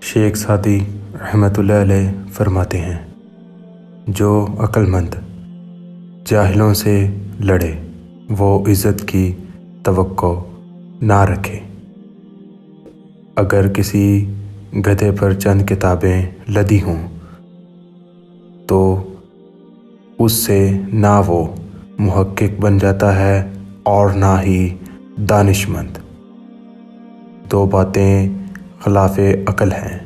شیخ Saadi رحمۃ اللہ علیہ فرماتے ہیں، جو عقل مند جاہلوں سے لڑے وہ عزت کی توقع نہ رکھے۔ اگر کسی گدھے پر چند کتابیں لدی ہوں تو اس سے نہ وہ محقق بن جاتا ہے اور نہ ہی دانش مند۔ دو باتیں خلاف عقل ہیں،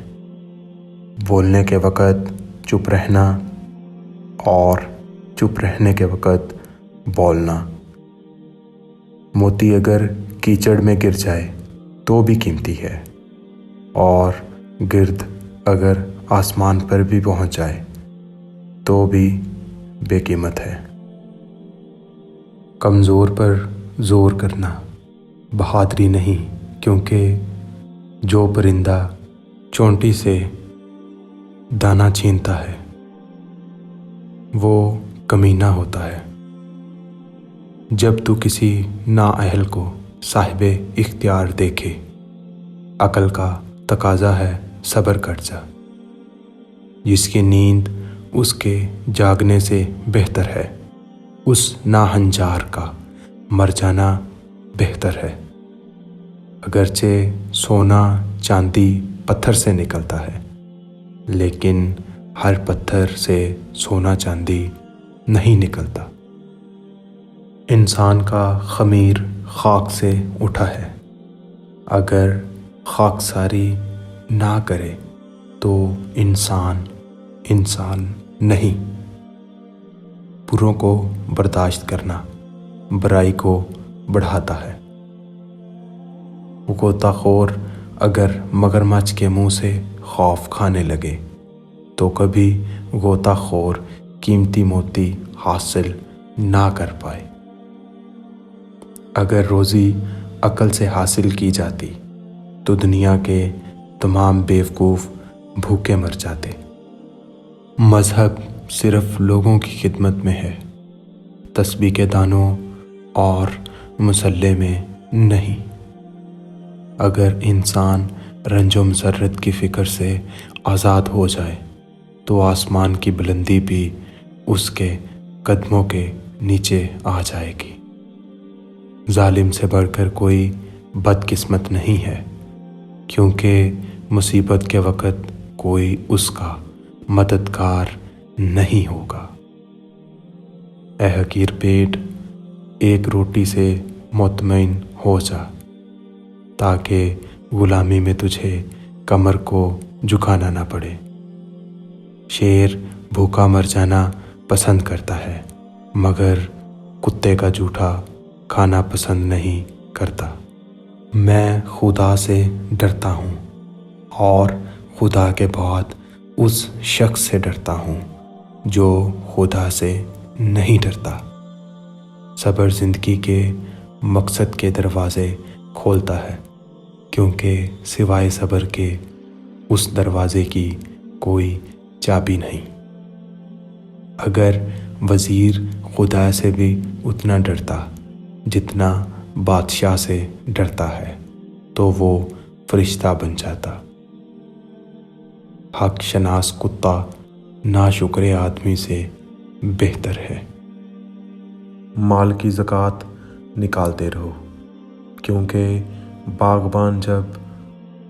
بولنے کے وقت چپ رہنا اور چپ رہنے کے وقت بولنا۔ موتی اگر کیچڑ میں گر جائے تو بھی قیمتی ہے، اور گرد اگر آسمان پر بھی پہنچ جائے تو بھی بے قیمت ہے۔ کمزور پر زور کرنا بہادری نہیں، کیونکہ جو پرندہ چونٹی سے دانہ چھینتا ہے وہ کمینہ ہوتا ہے۔ جب تو کسی نااہل کو صاحب اختیار دیکھے، عقل کا تقاضا ہے صبر کر جا۔ جس کی نیند اس کے جاگنے سے بہتر ہے، اس ناہنجار کا مر جانا بہتر ہے۔ اگرچہ سونا چاندی پتھر سے نکلتا ہے، لیکن ہر پتھر سے سونا چاندی نہیں نکلتا۔ انسان کا خمیر خاک سے اٹھا ہے، اگر خاکساری نہ کرے تو انسان نہیں۔ بروں کو برداشت کرنا برائی کو بڑھاتا ہے۔ غوطہ خور اگر مگرمچھ کے منہ سے خوف کھانے لگے تو کبھی غوطہ خور قیمتی موتی حاصل نہ کر پائے۔ اگر روزی عقل سے حاصل کی جاتی تو دنیا کے تمام بیوقوف بھوکے مر جاتے۔ مذہب صرف لوگوں کی خدمت میں ہے، تسبیح کے دانوں اور مصلے میں نہیں۔ اگر انسان رنج و مسرت کی فکر سے آزاد ہو جائے تو آسمان کی بلندی بھی اس کے قدموں کے نیچے آ جائے گی۔ ظالم سے بڑھ کر کوئی بدقسمت نہیں ہے، کیونکہ مصیبت کے وقت کوئی اس کا مددگار نہیں ہوگا۔ اے حقیر پیٹ، ایک روٹی سے مطمئن ہو جا، تاکہ غلامی میں تجھے کمر کو جھکانا نہ پڑے۔ شیر بھوکا مر جانا پسند کرتا ہے، مگر کتے کا جوٹا کھانا پسند نہیں کرتا۔ میں خدا سے ڈرتا ہوں اور خدا کے بعد اس شخص سے ڈرتا ہوں جو خدا سے نہیں ڈرتا۔ صبر زندگی کے مقصد کے دروازے کھولتا ہے، کیونکہ سوائے صبر کے اس دروازے کی کوئی چابی نہیں۔ اگر وزیر خدا سے بھی اتنا ڈرتا جتنا بادشاہ سے ڈرتا ہے تو وہ فرشتہ بن جاتا۔ حق شناس کتا ناشکر آدمی سے بہتر ہے۔ مال کی زکوٰۃ نکالتے رہو، کیونکہ باغبان جب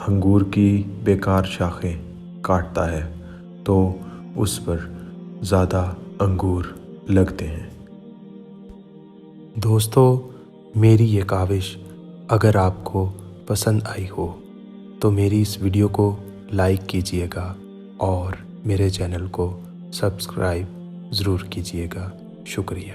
انگور کی بیکار شاخیں کاٹتا ہے تو اس پر زیادہ انگور لگتے ہیں۔ دوستو، میری یہ کاوش اگر آپ کو پسند آئی ہو تو میری اس ویڈیو کو لائک کیجیے گا اور میرے چینل کو سبسکرائب ضرور کیجیے گا۔ شکریہ۔